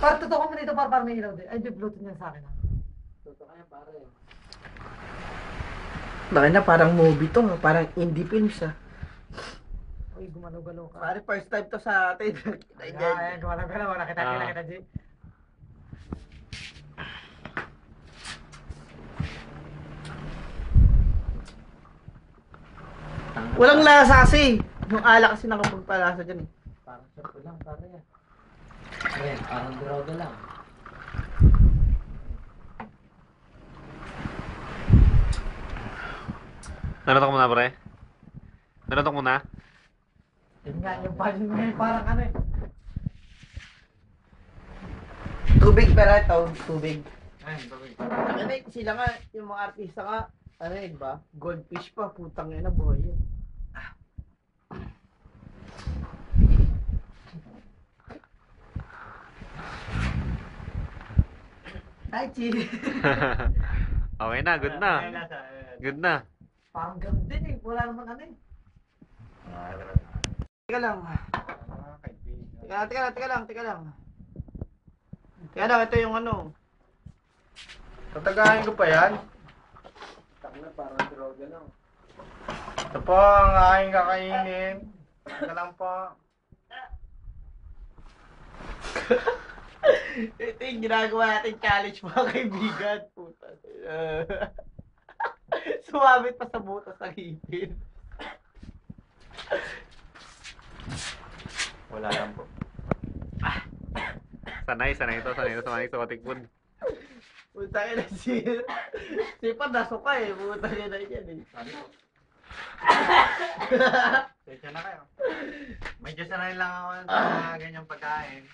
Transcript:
Par, totoo mo dito, par may ilaw din. Ay, di Bluetooth niya sa akin. Totoo kaya pare. Baka na parang movie to, parang indie films ah. Uy, gumalaw-galaw ka. Pare, first time to sa atin. Ayan, gumalaw-galaw. Nakita Ah. kita, G. Walang lasa kasi. Yung alak kasi nakapagpalasa dyan eh. Parang sarap lang pare. Ayan, parang droga lang. Nanotok mo na, pre? Nanotok mo na? Yun nga, yung panin mo yung parang ano eh. Tubig pero ito, tubig. Ayun, tubig. Ano eh, sila nga, yung mga artista nga, ano eh, ba? Goldfish pa, putang ina, buhay yun. Hi, Chi. Okay na, good na. Good na. Parang ganun din eh. Wala naman ano eh. Teka lang. Teka lang. Teka lang, ito yung ano. Tatagahin ko pa yan. Tangina, parang droga lang. Ito po ang aking kakainin. Teka lang po. Ito yung ginagawa natin challenge mga kaibigan. Puta. Sumabit pa sa butas ng ngipin. Wala lang po. Sanay ito sa mga exotic food. Puta ka na si Pad nasuka eh. Puta ka na yan eh. Tensya na kayo. Medyo sanay lang ako sa ganyang pagkain.